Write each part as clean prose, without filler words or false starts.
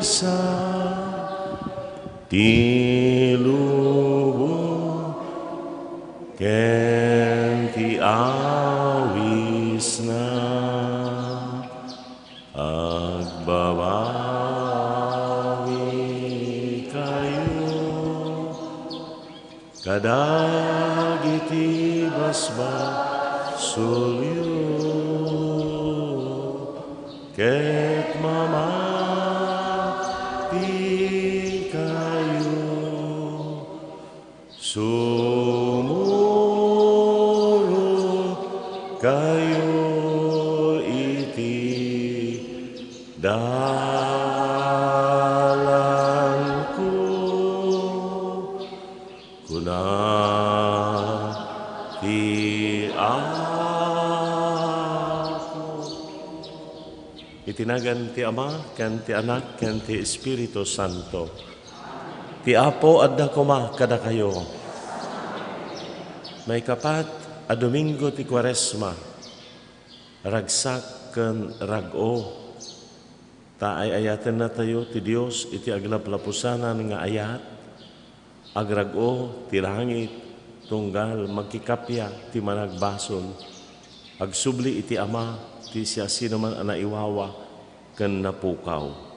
sa tilubo ken ti awis na agbabawi kayo kadagiti basbasulyo ket mamati kayo sumuro kayo iti dalan ko kuna ti itinagan ti Ama, ken ti Anak, ken ti Espiritu Santo. Ti Apo adda kuma kada kayo. May kapat a Domingo ti Kwaresma, ragsak ken rag-o. Ta ay ayaten na tayo ti Dios iti aglaplapusanan nga ayat, agrag-o ti langit, tunggal magkikapya ti managbason, agsubli iti Ama, ti siya sino man anaiwawa ken napukaw.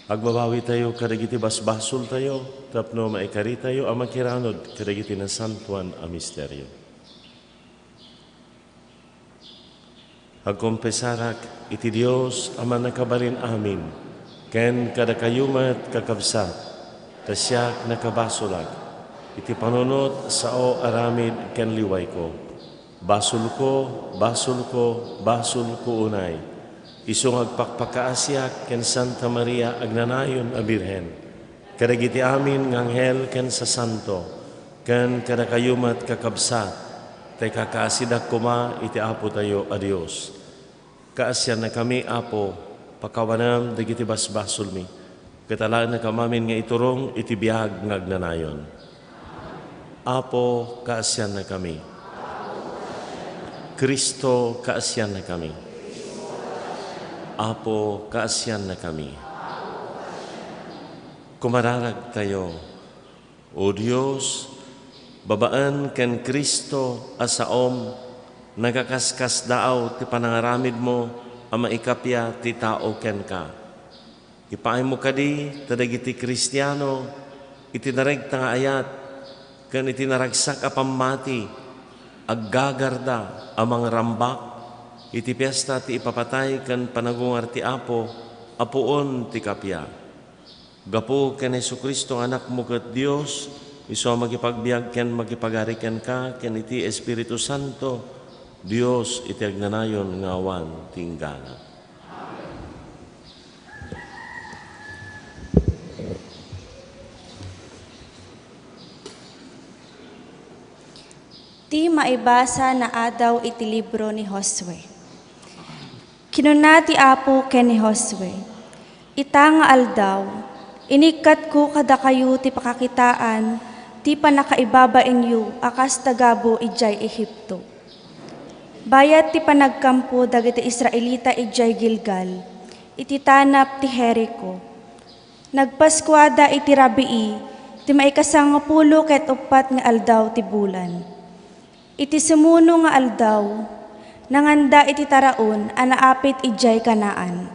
Agbabawi tayo kadagiti basbasol tayo tapno maikari tayo ang magkiranod kadagiti nasantuan a misteryo. Agkompesarak iti Dios ama nakabalin amin ken kada kayumet kakabsat tasyak nakabasulag iti panunot sao aramid ken liway ko. Basul ko unay. Isong agpakpakaasyak ken Santa Maria agnanayon a Birhen. Kadagiti amin ng anghel ken sa santo. Ken kada kayumat kakabsat. Tay kakasidak kuma iti Apo tayo a Dios. Kaasyan na kami Apo, pakawanam dagiti basbasul mi. Katalaan na kamamin nga iturong iti biyag ng agnanayon. Apo, kaasyan na kami. Kristo, kaasyan na kami. Apo, kaasyan na kami. Kumararag tayo, O Diyos, babaan ken Kristo asaom, nagakaskas daaw ti panangaramid mo, ang maikapya ti tao ken ka. Ipaay mo kadi, tadagiti Kristiyano, itinareg nga ayat, ken itinaragsak a pamati, aggagarda amang rambak, iti piyesta ti ipapatay kan panagungar ti Apo, apuon ti kapya. Gapo ken Jesucristo anak mo ket Dios, iso magipagbiag ken magipagari ken ka, ken iti Espiritu Santo, Dios iti agnanayon nga awan tinggana. Ti maibasa na adaw iti libro ni Josue. Kinuna ti Apo ken ni Josue, ita nga aldaw, inikat ko kada kayo ti pakakitaan, ti panakaibabain yu akas tagabo ijay Ehipto. Bayat ti panagkampo dagiti Israelita ijay Gilgal, iti tanap ti Jericho. Nagpaskwada iti rabii, ti maikasangapulo ket upat nga aldaw ti bulan. Iti sumuno nga aldaw, nanganda iti taraon, anaapit ijay Kanaan.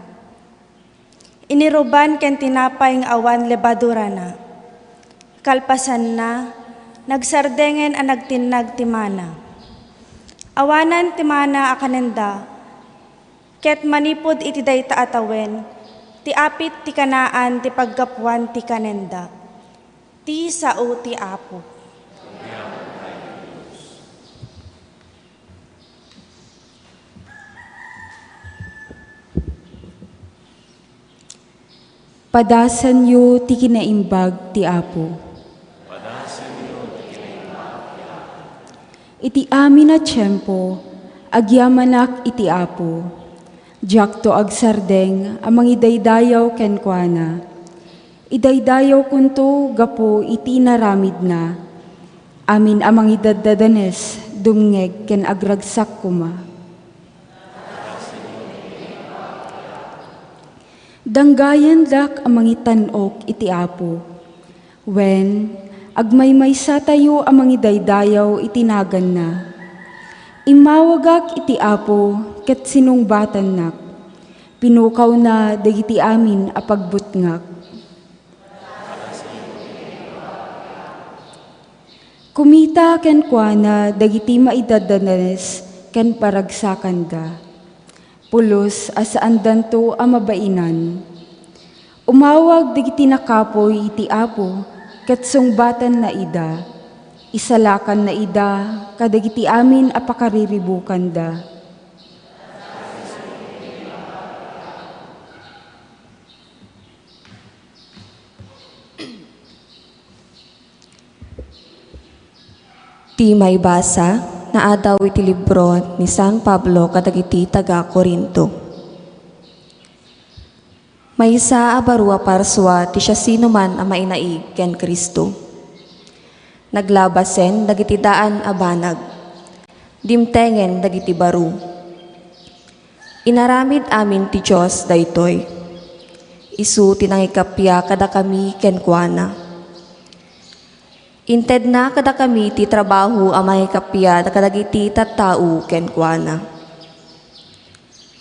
Iniruban ken tinapay nga awan lebadura na. Kalpasan na, nagsardengen ang nagtinag ti mana. Awanan ti mana akanenda, ket manipod iti dayta atawen, ti apit ti Kanaan ti paggapuan ti kanenda. Ti sao ti Apo. Padasan yu ti kinaimbag ti Apo. Iti amin na tiyempo, agyamanak iti Apo. Diyak to agsardeng amang idaydayaw kenkwana. Idaydayaw kunto gapo iti naramid na. Amin amang idadadanes dumngeg ken agragsak kuma. Danggayan dak ang mangitanok iti Apo. When agmaymaysa tayo ang mangidaydayaw itinagan na. Imawagak iti Apo ket sinungbatan nak. Pinukaw na dagiti amin a pagbutngak. Kumita ken kuana dagiti maidadanes ken paragsakan da. Pulos asaan danto a mabainan. Umawag dagiti nakapoy iti Apo ket sungbatan na ida. Isalakan na ida kadagiti amin a pakariribukan da. Ti may basa na adaw iti libro ni San Pablo kadagiti taga Corinto. Maysa a barua parswa ti siya sino man a mainaig ken Kristo. Naglabasen dagiti daan a banag. Dimtengen dagiti baru. Inaramid amin ti Dios daytoy. Isu tinangikapya kada kami ken kuana. Inted na kada kami ti trabaho a mahikapya da kadagiti tattao ken kuana.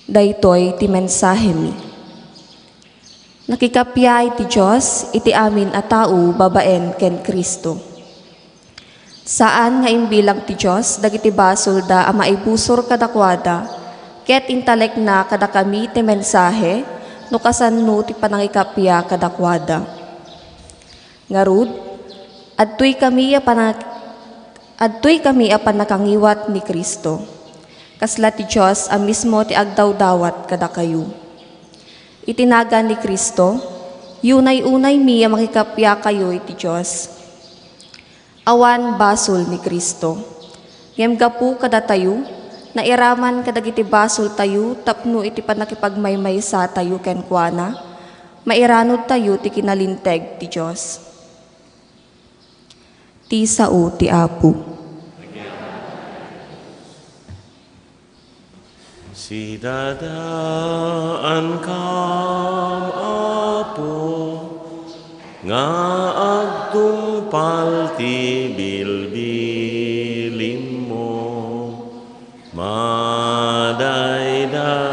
Daytoy ti mensahe mi. Nakikapya iti Dios iti amin a tao babaen ken Kristo. Saan nga imbilang ti Dios dagiti basol da a maibusor kadakwada ket intalek na kada kami ti mensahe no kasanno ti panangikapya kadakwada. Ngarud Adtoy kami a panakangiwat ni Kristo. Kasla ti Diyos ang mismo ti agdawdawat kada kayo. Itinagan ni Kristo, yunay-unay mi a makikapya kayo iti Diyos. Awan basol ni Kristo. Ngem gapu kada tayo, na iraman kadagiti basol tayo, tapno iti panakipagmaymaysa tayo ken kuana, mairanod tayo ti kinalinteg ti Diyos. Ti sao ti Apo. Si dadaan kam Apo, nga agtungpal ti bilbilin mo, madayda.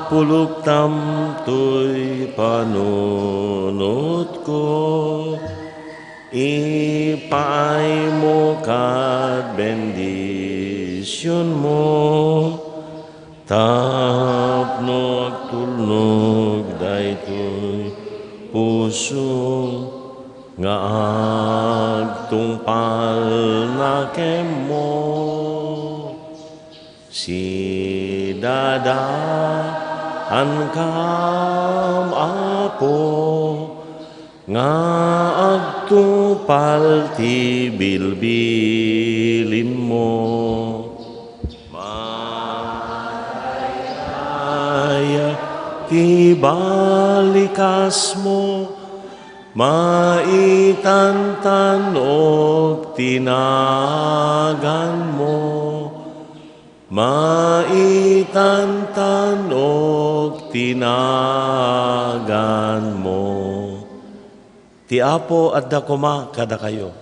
Apuluktam to'y panunot ko, ipaay mo kad bendisyon mo, tapno agtulnog daytoy puso, nga agtungpal na kemo. Si dadaan kam Apo, nga agtupal ti bilbilin mo. Madaya ti balikas mo, maitantan og tinagan mo. Maitantan og tinagan mo. Ti Apo adda kuma kada kayo.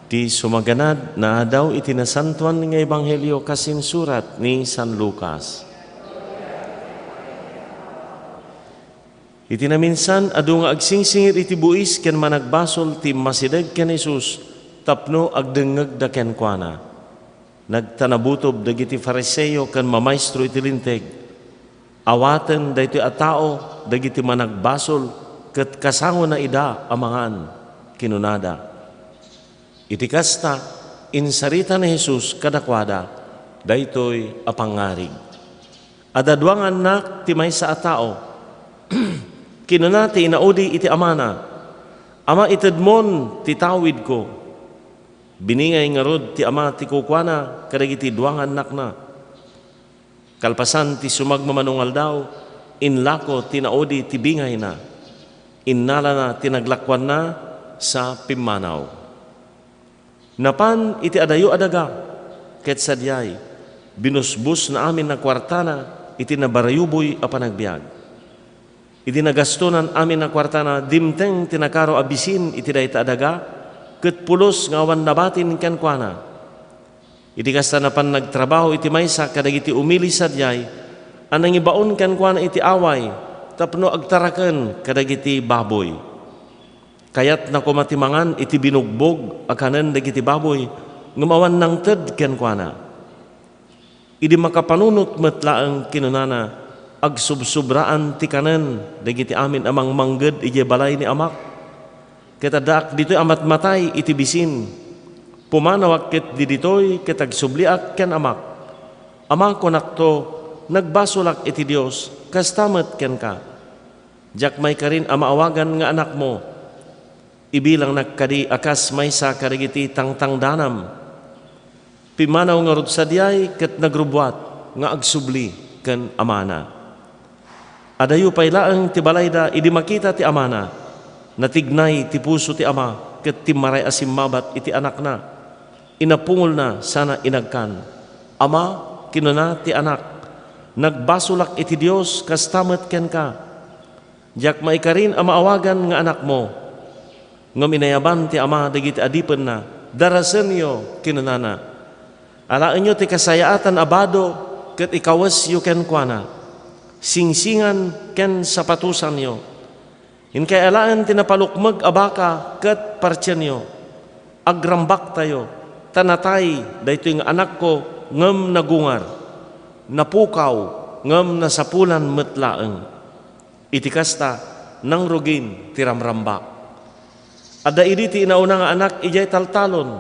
Ti sumaganad na daw itinasantuan nga ebanghelyo kasin surat ni San Lucas. Itinaminsan adu nga agsingsingir iti buis ken managbasol ti masideg ken Jesus tapno agdengeg da ken kuana. Nagtanabutob dagiti Fariseo ken mamaestro iti linteg. Awaten daytoy a tao dagiti managbasol ket kasango na ida amangan kinunada. Iti kasta insarita ni Jesus kadakwada daytoy a pangarig. Adadwang anak ti maysa a tao kinunati inaudi iti amana. Ama itedmon ti tawid ko. Biningay nga rod ti ama ti kukwana kadagiti duang anak na. Kalpasan ti sumagmamanungal daw, inlako tinaodi ti bingay na. Innala na tinaglakwan na sa pimanaw. Napan iti adayo adaga, ket sadyay, binusbus na amin na kwartana, iti nabarayuboy a panagbiag. Iti nagastonan amin na kwartana, dimteng tinakaro abisin iti dayta adaga, ket pulos nga awan nabatin kenkwana. Iti kasta na pan nagtrabaho iti maysa kadagiti umili sadyay, anang ibaon kenkwana iti away, tapno agtaraken kadagiti baboy. Kayat na kumatimangan iti binugbog akanen dagiti baboy, ngumawan ng ted kenkwana. Idi makapanunot metlaeng kinunana, agsubsubraan ti kanen dagiti amin amang mangged iti balay ni amak. Ketadak dito'y amat matay iti bisin. Pumanawak ket di dito'y ketagsubliak ken amak. Ama ko nakto, nagbasolak iti Dios, kastamet ken ka. Jak may karin amaawagan nga anak mo. Ibilang nagkadi akas maysa karigiti tangtang danam. Pimanaw nga rod sadyay ket nagrubwat nga agsubli ken amana. Adayo pay laeng ti balayda idi makita ti amana. Natignay ti puso ti ama ket ti maray asimmabat iti anak na. Inapungol na sana inagkan. Ama, kinuna ti anak. Nagbasulak iti Dios kastamet ken ka. Jak maikarin amaawagan nga anak mo. Ngam inayaban ti ama dagiti adipen na. Darasen yo kinunana. Alaan nyo ti kasayaatan abado ket ikawas yu ken kuana. Singsingan ken sapatusan yo. Hinkay alaan tinapalukmag abaka ket partyan yo. Agrambak tayo. Tanatay daytoy nga anak ko ngem nagungar. Napukaw ngem nasapulan metlaeng. Iti kasta nang rugin tiramrambak. Adda idi ti inauna nga anak ijay taltalon.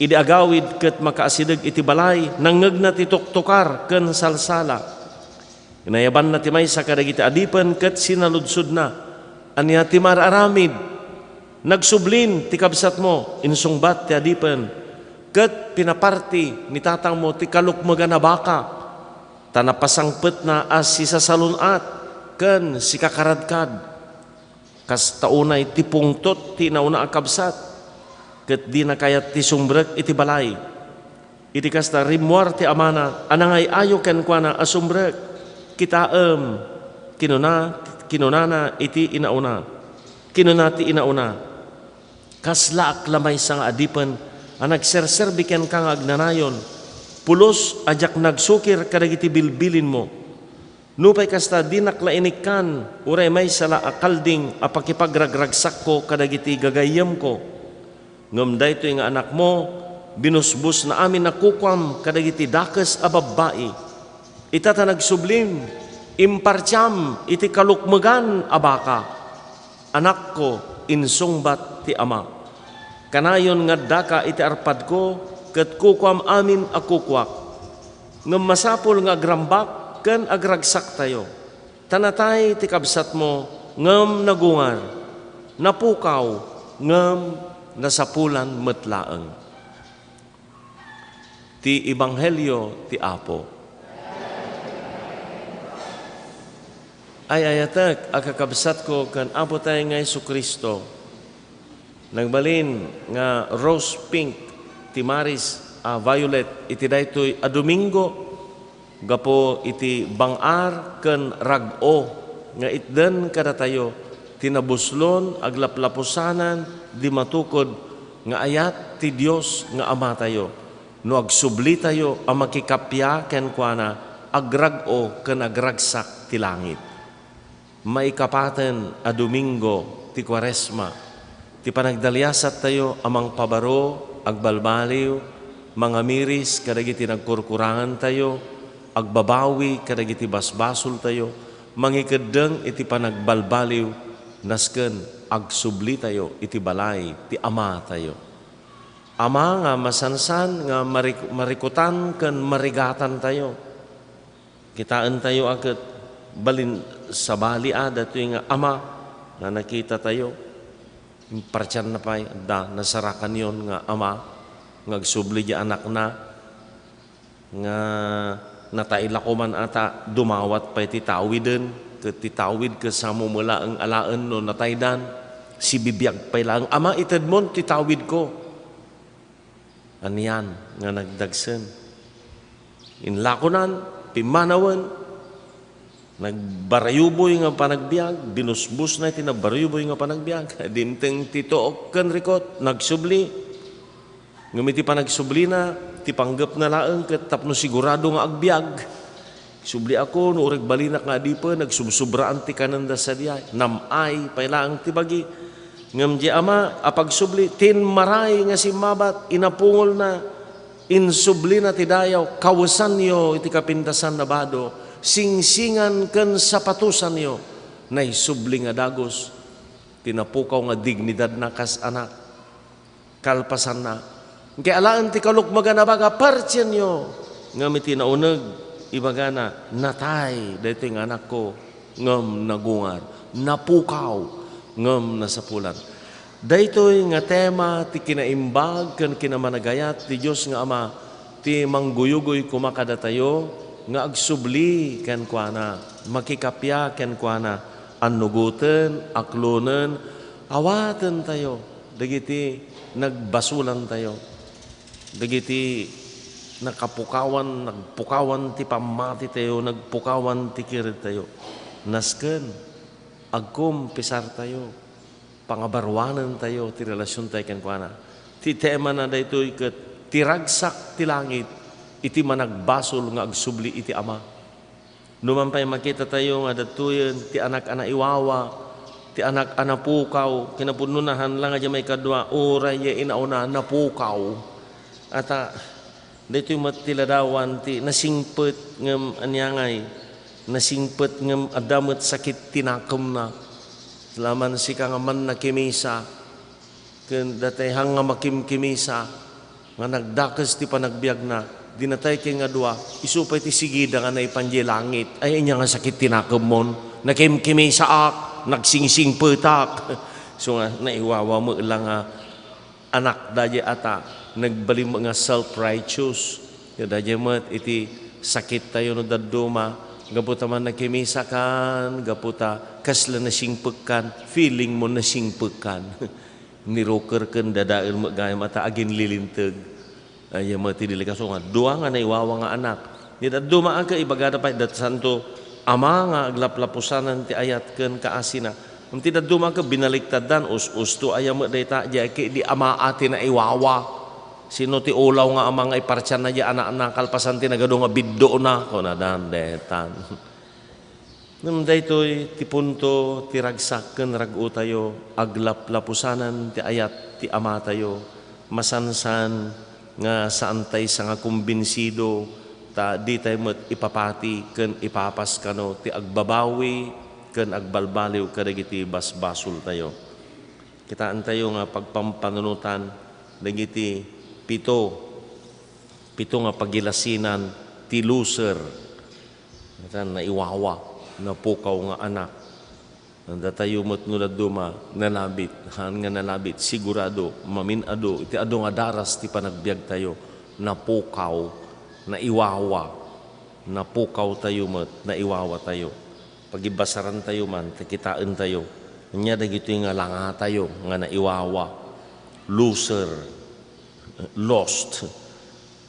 Idi agawid ket makaasideg iti balay nangngeg na ti tuktukar ken salsala. Inayaban na ti maysa kadagiti adipen ket sinaludsod na. Anya ti mararamid, nagsublin ti kabsat mo, insungbat ti adipen, ket pinaparti ni tatang mo ti kalukmagan na baka, tanapasangpet na as si sasalunat, ken si kakaradkad, kas taunay ti pungtot ti nauna a kabsat, ket di na kayat ti sumbrek iti balay, iti kasta rimwar ti amana, anangay ayo ken kuana asumbrek, kitaem, kinunana iti inauna. Kinuna ti inauna. Kasla aklamay sang adipen ang nagserserbi ken kang agnanayon. Pulos ajak nagsukir kadagiti bilbilin mo. Nupay kasta di naklainik kan uray may sala akalding apakipagragragsak ko kadagiti gagayem ko. Ngem daytoy nga anak mo binusbus na amin nakukwam kadagiti dakes a babbai. Itata nagsublim impartiam iti kalukmagan abaka. Anak ko insungbat ti ama. Kanayon nga daka iti arpad ko ket kukwam amin akukwak. Ngem masapul nga agrambak ken agragsak tayo. Tanatay ti kabsat mo ngem nagungar. Napukaw ngem nasapulan metlaeng. Ti ebanghelyo ti Apo. Ay ayatek akakabsat ko kan Apo tayo nga Jesucristo. Nagbalin nga rose pink ti maris violet iti daytoy a Domingo gapo iti bangar ken rag-o nga itden kada tayo tinabuslon aglaplapusanan di matukod nga ayat ti Dios nga Ama tayo. No agsubli tayo a makikapya ken kuana agrag-o ken agragsak ti langit. Maikapaten a Domingo ti Kwaresma, ti panagdalyasat tayo amang pabaro, agbalbaliw, mga miris kadagiti nagkurkurangan tayo, agbabawi kadagiti basbasol tayo, mangikeddeng iti panagbalbaliw, nasken agsubli tayo iti balay, ti Ama tayo. Ama nga masansan nga marikutan ken marigatan tayo. Kitaan tayo aket balin sa bali datoy nga ama na nakita tayo impartiyan na pay da nasarakan yon nga ama ngagsubli di anak na nga nataila ko man ata dumawat pa iti tawiden ket ti tawid ke samo mula ang alaan no nataydan si bibiyag pa lang ama ited mon ti tawid ko aniyan nga nagdagsen inlakonan pimanawen nagbarayuboy nga panagbiag binusbus na iti nagbarayuboy nga panagbiag dimteng titook ken rikot nagsubli ngumiti panagsubli na ti panggep na laeng ket tapno sigurado nga agbiag subli ako no ureg balinak nga di pa nagsubsubraan ti kananda sa diay namay pailaang ti bagi ngem di ama apag subli tin maray nga simmabat inapungol na insubli na ti dayaw kawasan yo iti kapintasan na bado singsingan ken sapatusan yo nay subli nga dagos tinapukaw nga dignidad na kas anak kalpasan na kaya alaan ti kalukmaga na baga partyen yo ngam iti nauneg ibaga na natay daytoy nga anak ko ngam nagungar napukaw ngam nasapulan daytoy nga tema ti kinaimbag ken kinamanagayat ti Dios nga Ama ti mangguyugoy kumakada tayo nga agsubli ken kuana makikapya ken kuana annuguten aklonen awaten tayo dagiti nagbasulan tayo dagiti nagpukawan ti pamati tayo nagpukawan ti kirid tayo nasken agkum pisar tayo pangabarwanan tayo ti relasyon tayo ken kuana ti tema na daytoy ket tiragsak ti langit iti managbasol nga agsubli iti Ama. Numampay makita tayo nga datuyen ti anak-ana iwawa, ti anak-ana pukaw, kinapununahan lang nga may kadwa, oray ya inauna napukaw. Ata, dito yung matiladawan ti nasingpet ngam anyangay, nasingpet ngam adamet sakit tinakam na. Laman si ka nga man nakimisa, ken datay hang nga makimkimisa, nga nagdakas ti panagbiag na, dinatay kay nga dua, isupay ti sigida nga na ipanje langit. Ay, inya nga sakit tinakam mon. Nakimkimi saak, nagsingsing petak. So nga, naiwawa mo lang nga anak daye ata, nagbalim nga self-righteous. Daye mo iti sakit tayo no daduma. Gaputa man nakimisa kan, gaputa kasla na singpagkan, feeling mo na singpagkan. Niroker kan dadail mo gayam ata agin lilintag. Ay mati dili kaso nga duwa nga naiwawa nga anak ni dumaan ka ibagada pa dat santo ama nga aglaplapusanan ti ayat ken kaasina umti dumaan ka binaliktaddan us-usto ayam dayta jake di ama ati na iwawa sino ti ulaw nga ama nga ipartyan na di anak-anak kalpasan ti nagado nga biddo na ko na dan detan num daytoy ti punto ti ragsak ken rag-o tayo aglaplapusanan ti ayat ti ama tayo masansan nga saan tayo sa nga kumbinsido ta di tayo mat ipapati ken ipapas kano ti agbabawi ken agbalbaliw kadagiti basbasol tayo kitaan tayo nga pagpampanunutan dagiti pito nga pagilasinan ti loser na iwawa na pukaw nga anak nanda tayo matnulad duma nalabit han nga nalabit sigurado maminado iti adu nga daras ti panagbiag tayo napukaw na iwawa napukaw tayo mat na iwawa tayo pagibasaran tayo man kitaan tayo nya dagito nga langa tayo nga naiwawa loser lost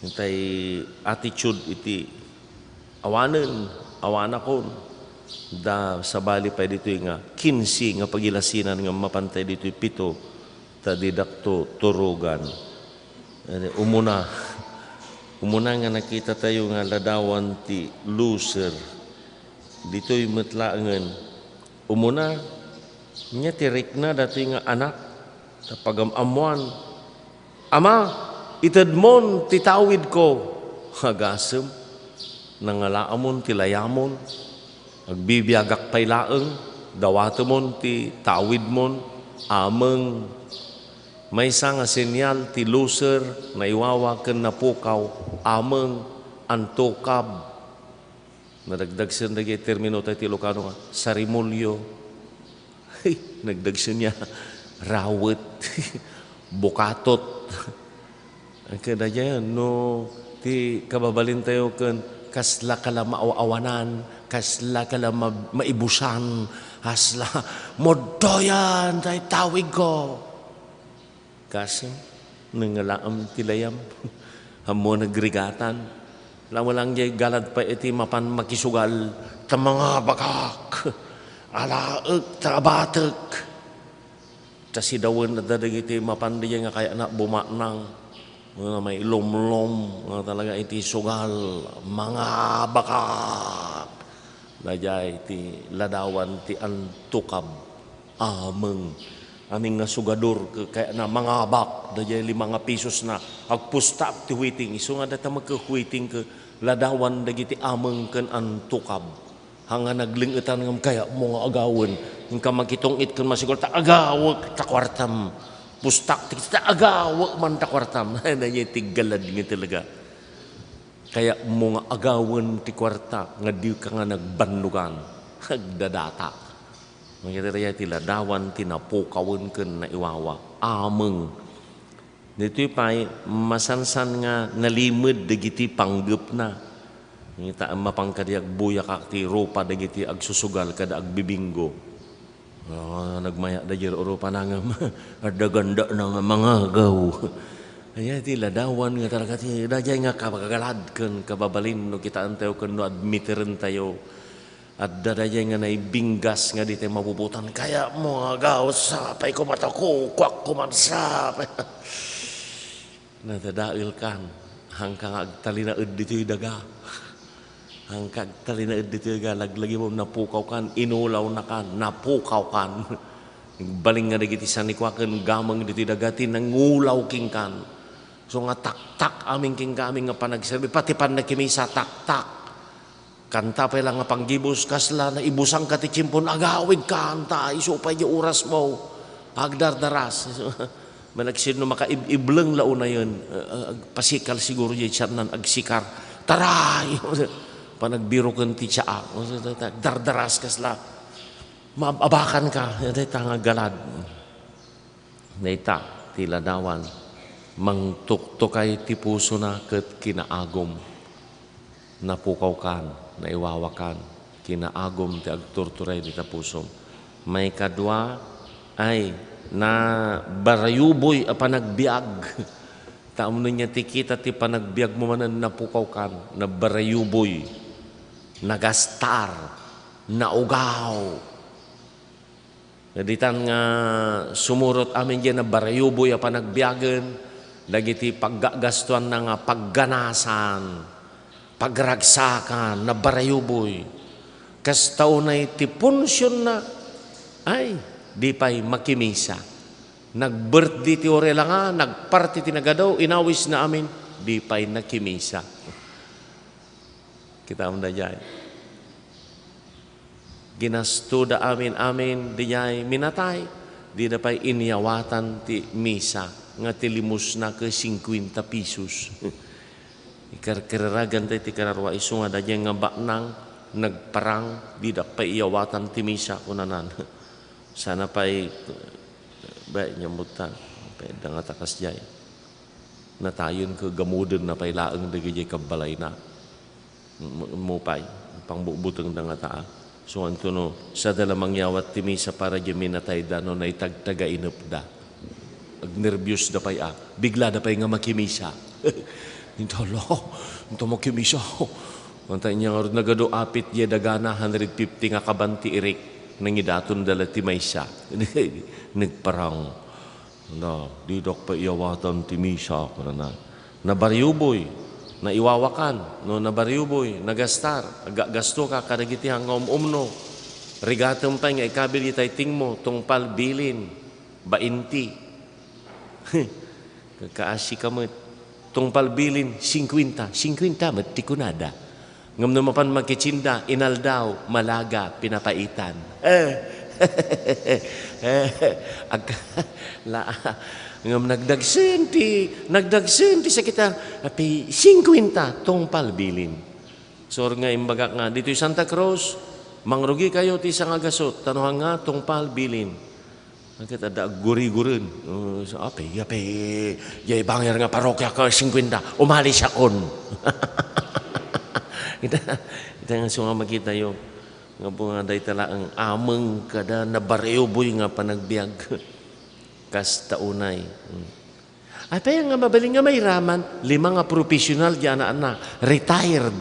itay attitude iti awanakon da sabali pa dito nga 15 nga pagilasinan nga mapantay dito pito ta didakto turugan umuna nga nakita tayo nga ladawan ti loser dito'y metlaangen umuna nya tirik na dati nga anak ta pagamamuan ama itedmon titawid ko hagasem nangalaamon tilayamon agbibiyagak pay laeng dawatemon ti tawid mon ameng maysa nga senyal ti loser na iwawa ken napukaw ameng antokab nadagdag sen dagiti termino tayo ti Ilocano nga sarimulyo nagdag sen niya rawet bukatot Ang kadaya no ti kababalin tayo ken kasla kala maawanan, kasla kala maibusan, hasla modoyan tay tawig ko. Kaso nangalaam tilayam hamo nagrigatan. Lang jay galad pa iti mapan makisugal ta mga bakak. Alaek ta batek. Ta si dawen na dadagiti mapan di nga kaya na bumaknang. Mga may lom-lom nga talaga iti sugal mga bakak. Dayay iti ladawan ti antukab ameng aming nga sugador kaya na mga bak dayay 5 pisos na agpusta ti huiting iso nga data magkahuiting ke ladawan dagiti ameng ken antukab hanga naglingetan ngam kaya mo nga agawon ingka makitong it ken masigol ta agawek ta kwartam pustak ti ta agawek man ta kwartam dayay tiggalad nga talaga kaya mo nga agawon ti kwarta nga di ka nga nagbandugan agdadata mga raya ti ladawan ti napukawon ken na iwawa ameng dito pay masansan nga nalimod dagiti panggep na ngita mapangkadiag buyak ti rupa dagiti agsusugal kada agbibinggo. Nagmaya dayir rupa nangam adaganda na nga mga gaw. Ay ti ladawan nga talaga ti dayay nga kabagalad ken kababalin no kita antayo ken no admitiren tayo. At dadayay nga naibinggas nga di tayo mabubutan kaya mo nga gaw sapay ko matako kwak kumansap. Natadail kan hangkang agtalinaed dito'y daga. Hangkang agtalinaed dito'y daga laglagi mo napukaw kan inulaw na kan napukaw kan. Baling nga dagiti sanikwaken gamang dito'y daga tinangulaw king kan. So nga tak-tak aming king gaming nga panagsabi pati pan nakimisa tak-tak. Kanta pa lang nga panggibos kasla na ibusang katichimpon agawid kanta isupay yung oras mo agdardaras. Managsin no makaiblang lao na yun pasikal siguro yung siyanan agsikar taray panagbiro kan ti siya dardaras kasla maabakan ka dayta nga galad dayta ti ladawan mangtuktukay ti puso na ket kinaagom napukaw kan naiwawakan kinaagom ti agturturay di ta puso may kadwa ay na barayuboy a panagbiag. Taam niya ti kita ti panagbiag mo manan napukaw kan na barayuboy, nagastar, naugaw. Naditan nga sumurot amin dyan na barayuboy a panagbiagan, dagiti paggagastuan na nga pagganasan, pagragsakan na barayuboy. Kas taunay ti punsyon na ay di pa'y makimisa. Nag-birthday ti ore lang nga, nagparty ti nagadaw, inawis na amin, di pa'y nakimisa. Kita mo na dyan. Ginasto da amin, di jay minatay, di na pa'y inyawatan ti misa, nga ti limus na ke 50 pisos. Ikarkiraragan tayo ti kararwa, iso nga da dyan nga baknang, nagparang, di na pa'y iyawatan ti misa, kunanan. Sana pa'y baik nyambutan pa'y nga takas jay natayon ko gamudin na pa'y laeng dagi jay kabalay na mupay pangbubutang da nga taa so anto no sa dalamang yawat timisa para jay minatay da no na itagtaga inap da agnervyos da pa'y bigla da pa'y nga makimisa ito makimisa antay niya nga nagado apit jay dagana 150 nga kabanti irik nangidaton dala ti maysa nagparang di dok pa iawatan ti misa na nabaryuboy na iwawakan no nabaryuboy nagastar gasto ka kadagiti hangom umno rigatem pa nga ikabil itay tingmo tungpal bilin bainti kakaasi kamot tungpal bilin 50 met tikunada ngam naman magkitsinda, inaldaw, malaga, pinapaitan. Ngam nagdagsenti sa kita, api 50 tungpal bilin. So nga imbaga nga, dito Santa Cruz, mangrugi kayo ti isang agasot, tanuhang nga tungpal bilin. Nakita ada guri-gurin. So, ape, jay bangir nga parokya ka 50, umalis akon. kita nga sunga makita yung nga po nga day tala ang ameng kada nabareuboy nga panagbiag. Kas taunay. Ay pa nga mabaling nga may raman, 5 nga professional diyan na retired.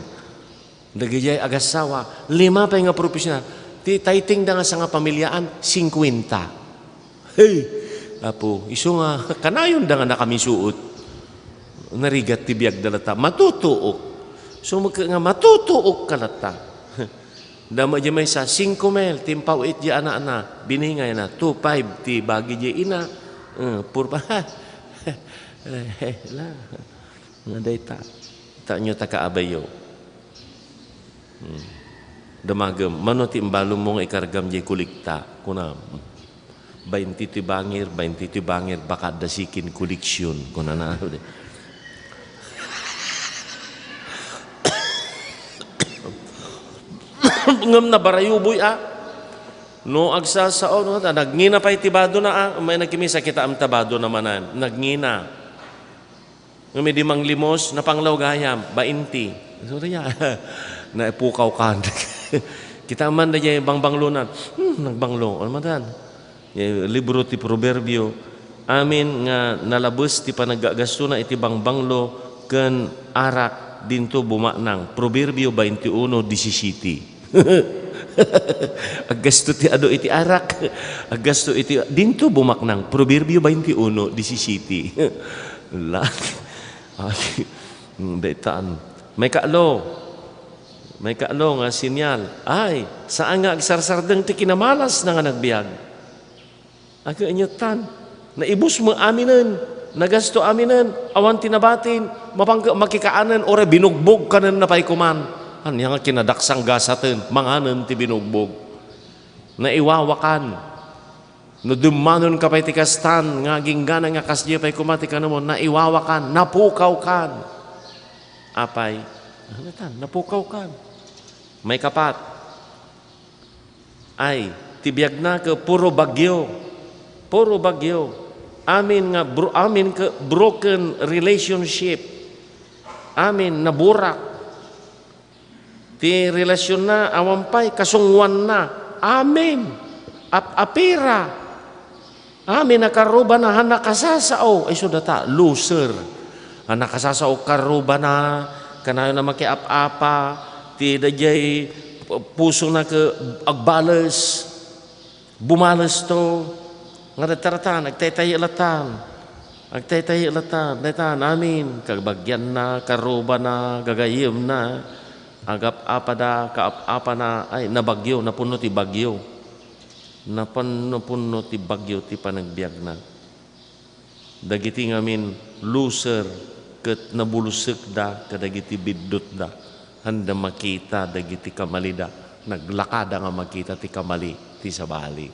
Dagijay agasawa, 5 pa nga professional. Ti taiting da nga sa nga pamilyaan 50. Hey, apo, iso nga, kanayon da nga na kami suot. Narigat ti biag dalata, matutuok. So nga matutuok kalata. Dama di may sa 5 mil, timpaw it di ana-ana, biningay na, 2.5 ti bagi di ina. Purpa, la, nga dayta. Ta nyo takaabayo. Damagam, mano ti imbalong mong ikargam di kulikta, kunam. 20 ti bangir, baka dasikin koleksyon. Kung na ngam na barayuboy no agsasao no nagngina pa itibado na may nagkimisa kita am tabado namanan nagngina ngami di manglimos na panglaw gayam 20 so ya na ipukaw kan kita man da jay bangbanglunan nagbanglo ano man libro ti proverbio amin nga nalabos ti panagagasto na iti bangbanglo ken arak dinto bumaknang proverbio 21:17 agasto ti ado iti arak agasto iti dinto bumaknang proverbio 21:17 la daytan may kaalo nga sinyal ay saan nga agsarsardeng ti kinamalas na nga nagbiag aga inyutan naibus mo aminan nagasto aminan awan tinabatin makikaanan ora binugbog kanan na paikuman anya nga kinadaksang gasaten manganan ti binugbog naiwawakan no dumanon ka pay ti kastan nga ginggana nga kasdiya pay kumati kanamo naiwawakan napukaw kan apay napukaw kan may kapat ay tibiyag na ka puro bagyo amin ka broken relationship amin naburak ti relasyon na awampay kasungwan na amin apira amin nakaruba na nakasasao ay sudata loser nakasasao karuba na kanayo na makiap-apa ti dayay puso na ka agbalas bumalas to nga dataratan agtaytay ilatan daytan amin kagbagyan na karuba na gagayem na agap-apa da kaap-apa na ay nabagyo napuno ti bagyo napuno ti bagyo ti panagbiag na dagiti ngamin loser ket nabulusek da kadagiti biddot da handa makita dagiti kamali da naglakada nga makita ti kamali ti sabali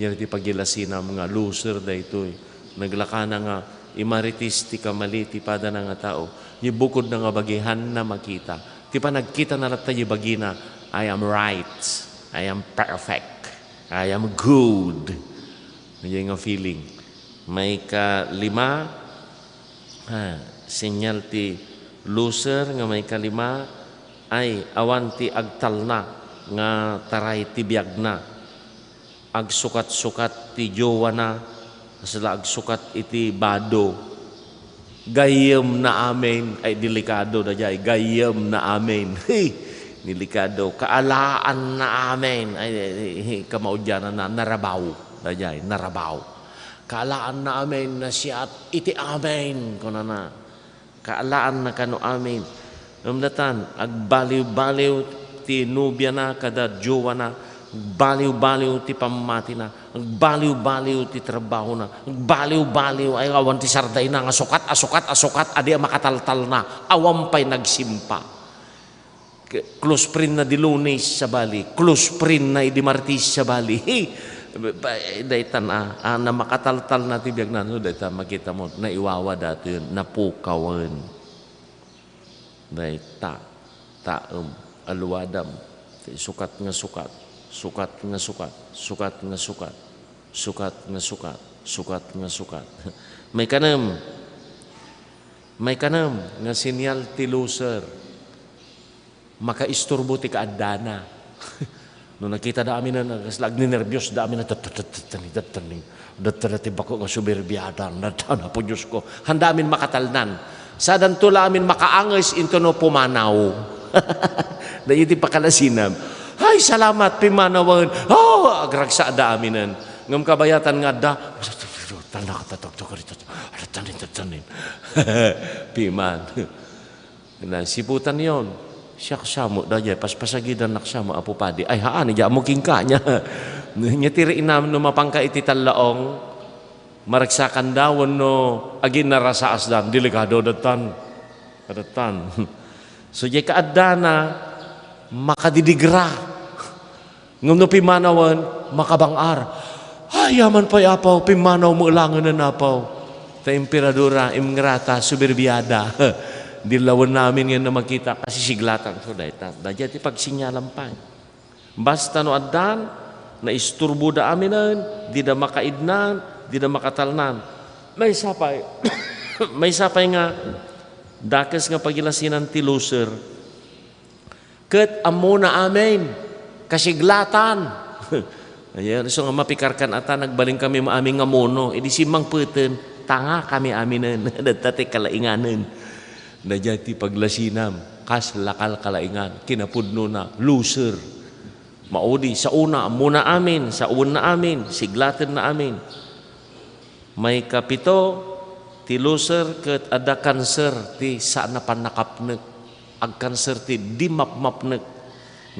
yan ti pagilasina mga loser da ito'y naglakana nga imaritis ti kamali ti pada na nga tao ni bukod na nga bagihan na makita ti pa nagkita na tayo bagina I am right I am perfect I am good yan nga feeling may kalima sinyal ti loser nga may kalima ay awan ti agtal na nga taray ti biag na agsukat-sukat ti jowa na sila agsukat iti bado gayem na amin ay delikado na jay gayem na amin delikado kaalaan na amin ay kamaudyanan na narabaw na jay narabaw kaalaan na amin na siya iti amin kuna na kaalaan na kano amin namdatan agbaliw-baliw ti nubya na kada jowa na baliw-baliw ti pamati na baliw-baliw ti trabaho na baliw-baliw ay awan ti sarday na nga asukat adi makataltal na awan pa'y nagsimpa close friend na di Lunes sa bali close friend na di Martis sa bali daytan na makataltal na ti biag na daytan makita mo na iwawa dati yun napukawan dayta aluwadam sukat nga sukat sukat nga sukat, sukat nga sukat. May kanam nga sinyal ti loser, makaisturbo ti kaadana. No nakita da amin na nagaslag ni nervyos da amin na datani bako nga suberbiada natana po Diyos ko. Handa amin makatalnan. Sa dantula amin makaangis into no pumanaw. Da iti pakalasinam. Ay salamat pimanawan. Oh agragsa da aminan. Ngam kabayatan nga da. Tanin. Piman. Siputan yon. Siya kasamo daya paspasagidan naksamo apo padi. Ay haan iya mo kingka niya. Nya tiriin namin no mapangka iti talaong maragsakan dawon no agin narasaas dan delikado datan. So jay kaadana makadidigra. Ngum no pimanawan makabangar. Ayaman pa apaw pimanaw mo ulangan na napaw. Ta emperadora imngrata suberbiada. Dilawan namin yan na makita kasi siglatan. So dahil ti pagsinyalan pa. Basta no adan na isturbo da aminan, di da makaidnan, di da makatalnan. May sapay nga dakas nga pagilasinan ti loser. Ket amo na amin kasiglatan. Ayan, so nga mapikarkan ata nagbaling kami maaming nga mono, edi simang puten, tanga kami aminan, dati kalainganan. Najati paglasinam, kas lakal kalaingan, kinapudno na, loser. Maudi, sa una, muna amin, sa una amin, siglatin na amin. May kapito, ti loser, ket ada kanser, ti saan na panakapnek. Ag kanser ti di mapmapnek.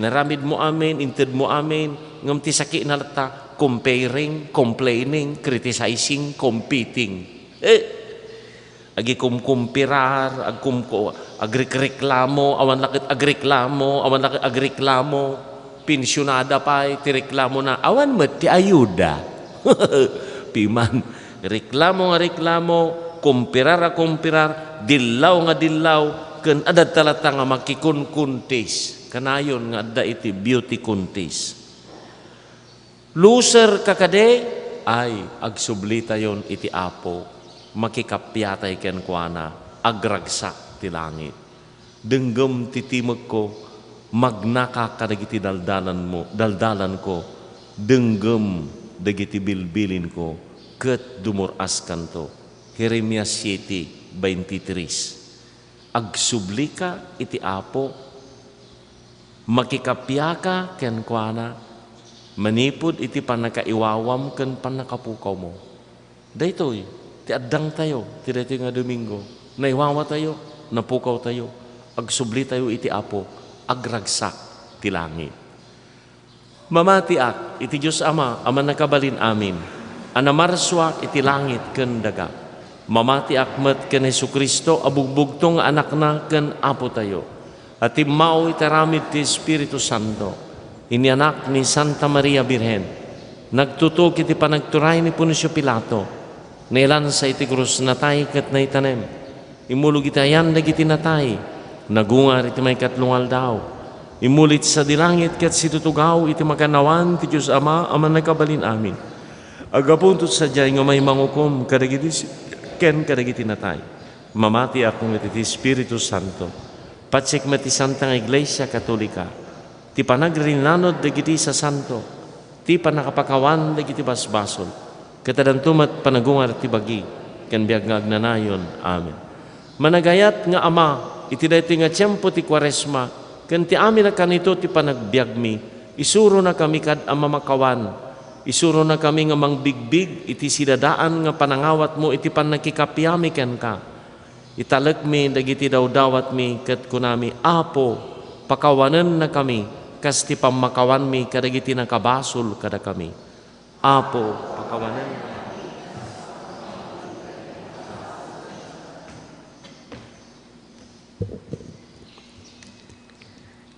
Naramid mo amin, inted mo amin, ngam ti sakit na lata, comparing, complaining, criticizing, competing. Agi kumkumpirar, agreklamo, awan lakit agreklamo, pensyonada pa, ti reklamo na, awan met ti ayuda. Piman, reklamo, kumpirar, dilaw, ken adad talata nga makikunkuntis, kanayon nga adda iti beauty contest. Loser kakade, ay agsublita yon iti apo. Makikapyatay ken kuana agragsak ti langit. Denggem ti timeg ko magnaka kadagiti daldalan ko. Denggem dagiti bilbilin ko ket dumuras kanto. Jeremias 7:23. Agsublika iti apo makikapyaka ken kuana manipud iti panakaiwawam ken panakapukaw mo. Daytoy ti addang tayo, ti dito nga Domingo, naiwawa tayo, napukaw tayo, agsubli tayo iti apo, agragsak ti langit. Mamatiak, iti Diyos Ama, aman nakabalin amin, anamarswa iti langit ken daga. Mamatiak met ken Jesucristo, abugbugto nga anak na ken apo tayo. At imao itaramid ti Espiritu Santo, inianak ni Santa Maria Birhen, nagtutok iti panagturay ni Poncio Pilato, nailan sa iti krus natay ket naitanem. Imulog itayan dagiti natay. Nagungar iti may katlungal daw. Imulit sa dilangit ket situtugaw iti makanawan ti Diyos Ama aman nakabalin amin. Agapuntot sa diyay nga may mangukom kadagiti ken kadagiti natay. Mamati akong iti Espiritu Santo. Patsik mati Santa nga Iglesia Katolika. Ti panagrinanod dagiti sa santo. Ti panakapakawan dagiti basbasol. Katadantumat panagungar ti bagi, ken biag nga agnanayon. Amen. Managayat nga Ama, iti daytoy nga tiyempo ti Kwaresma, ken ti amin na kanito ti panagbiag mi, isuro na kami kad amamakawan, isuro na kami nga mangbigbig, iti sidadaan nga panangawat mo, iti panakikapyami ken ka. Italek mi, dagiti dawdawat mi, ket kunami, Apo, pakawanen na kami, kas ti pamakawan mi, kadagiti nakabasol kada kami. Apo, pakawanan.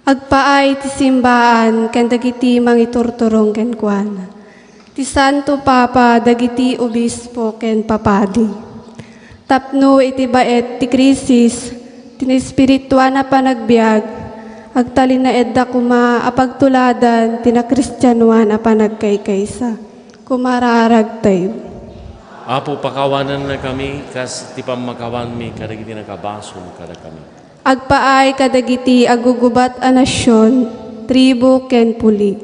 Agpaay ti simbaan ken dagiti mangiturturong ken kuana. Ti Santo Papa dagiti obispo ken papadi. Tapno iti baet ti krisis tin espirituan na panagbiag agtalin na edda kuma apagtuladan tina Kristiyanuan a panagkaykaysa. kumararag tayo. Apo pakawanan na kami, kas ti pamakawan mi, kadagiti nakabasol kada kami. Agpaay kadagiti agugubat a nasyon, tribo ken puli.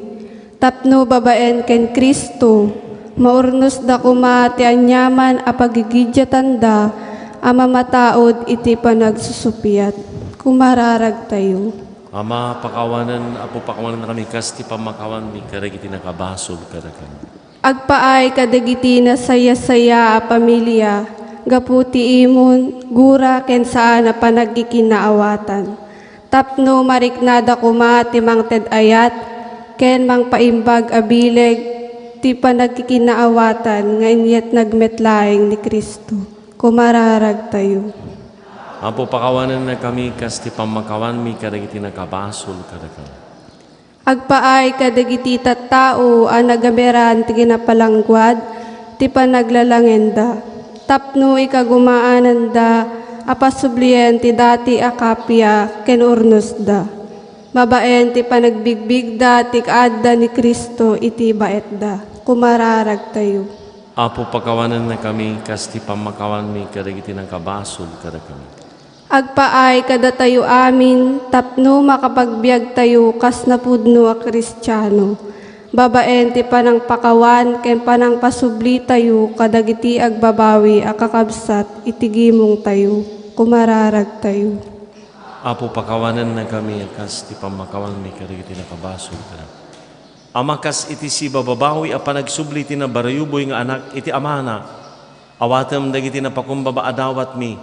Tapno babaen ken Kristo, maurnos da kuma ti anyaman a pagigidya tanda, a mamataod iti panagsusupiyat. Kumararag tayo. Ama pakawanan, apo pakawanan na kami, kas ti pamakawan mi, kadagiti nakabasol kada kami. Agpaay kadagiti na saya-saya a pamilya, gaputi imon, gura ken saan na panagkikinaawatan. Tapno mariknada kuma ti mangted ayat, ken mang paimbag abileg, ti panagkikinaawatan, nga inyet nagmetlaeng ni Kristo. Kumararag tayo. Apo pakawanan na kami, kas ti pamakawan mi, kadagiti nakabasol kada kami. Agpaay kadagiti tattao a nagameran ti ginapalangguad, ti panaglalangenda. Tapno ikagumaanan da, apasubliyen ti dati akapya, ken urnos da. Mabaen ti panagbigbig da, ti kaadda ni Kristo, iti baet da. Kumararag tayo. Apo pakawanan na kami, kas ti pamakawan mi, kadagiti nakabasol kada kami. Agpaay kada tayo amin, tapno makapagbiag tayo kas napudno a Kristiyano. Babaen ti panang pakawan, ken panang pasubli tayo, kadagiti agbabawi a kakabsat, itigimong tayo. Kumararag tayo. Apo pakawanan na kami, kas ti pamakawan mi, kadagiti nakabasol kada. Amakas iti si bababawi a panagsubli ti na barayuboy nga anak iti amana. Awatem dagiti napakumbaba adawat mi,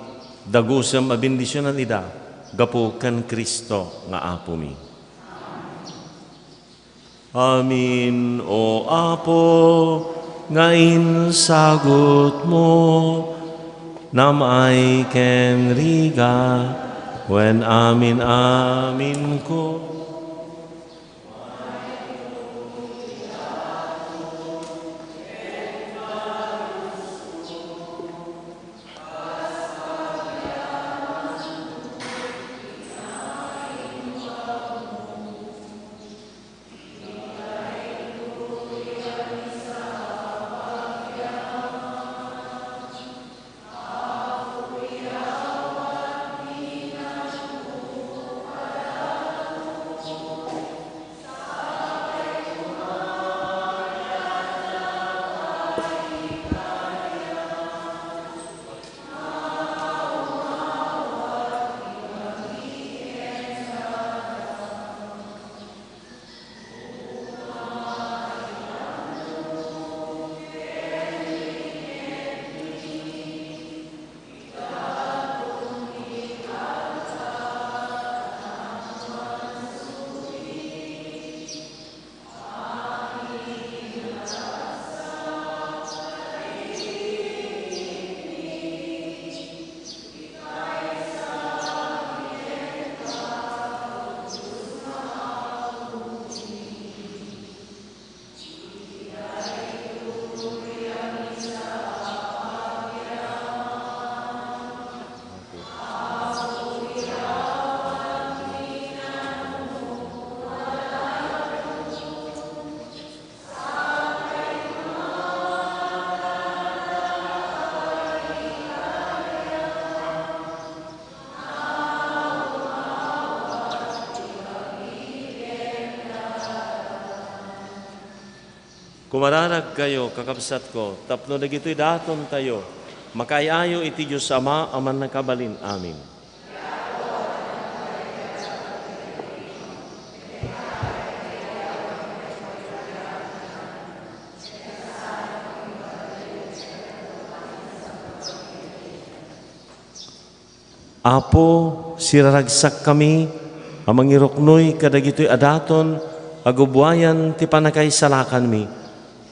dagusem a bendisyonan ida, gapo kan Kristo nga apo mi. Amin o Apo, ngain sagot mo, namay ken riga, when amin ko. Kumararag kayo, kakabsat ko, tapno dagito'y daton tayo, makayayo iti Diyos Ama, aman nakabalin. Amin. Apo, siraragsak kami, amang iroknoy kadagito'y adaton, agubuayan ti panakay salakan mi.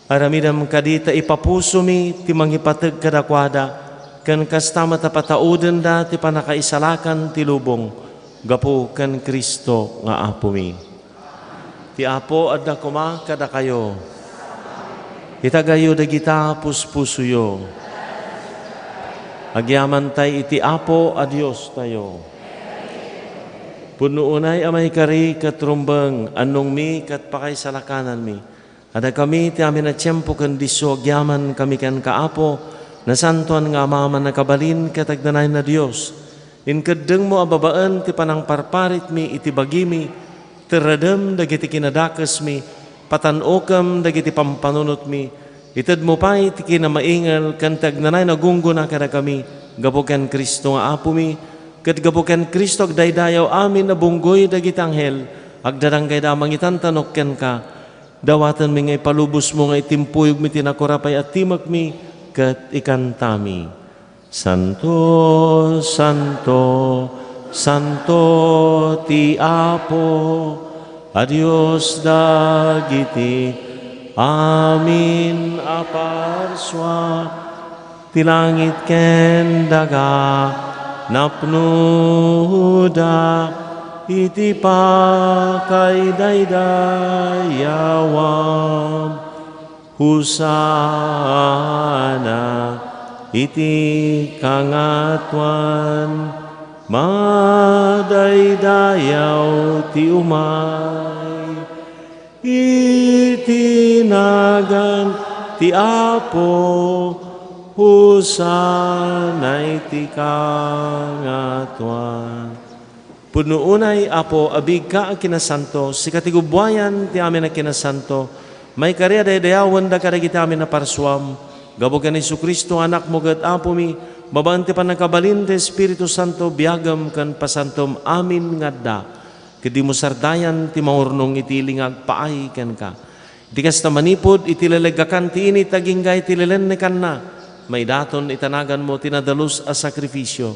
Aramidam kadita ipapuso mi ti mangipateg kadakwada, ken kasta matapatauden da ti panakaisalakan ti lubong, gapo ken Kristo nga apo mi. Ti apo adda kuma kada kayo, itagayo dagita puspusuyo. Agyaman tay iti apo a Dios tayo. Puno unay amay kari kat rumbeng, anong mi kat pakay salakanan mi. Ada kami ti amin na tiyempo kan diso agyaman kami kan kaapo, na santuan nga amaman na kabalin katagdanay na Diyos. Inkadeng mo ababaan ti panang parparit mi iti bagimi, tiradem dagiti kinadakas mi, patanokam dagiti pampanunot mi, itad mo pa iti kinamaingal kan tagnanay na gunggo na kada kami, gabukan Kristo nga apo mi, kat gabukan Kristo agdaydayaw amin na bunggoy dagiti anghel, agdadanggay damang itantanok ken ka, dawatan mi ngay palubos mo ngay timpuyog mi tinakurapay at timak mi, kat ikantami. Santo, Santo, Santo ti Apo, adios dagiti, amin aparswa, ti langit ken daga, napnuda, iti pakay daydayawam, husana, iti kangatwan, madaydayaw ti umay, itinagan ti Apo, husana iti kangatwan. Punuunay Apo, abig ka ang kinasanto, si katigubwayan ti amin na kinasanto, may karya daydayawan da kadagiti amin na parswam, gabugan ni Jesucristo anak mo gat Apo mi, babante pa nakabalin ti Espiritu Santo, biagam kan pasantom amin ngadda, kadi mo sardayan ti maurnong itiling agpaay ken ka. Di kas na manipod itilalegakan ti ini taginggay tilelenekan na, may daton itanagan mo tinadalus a sakrifisyo.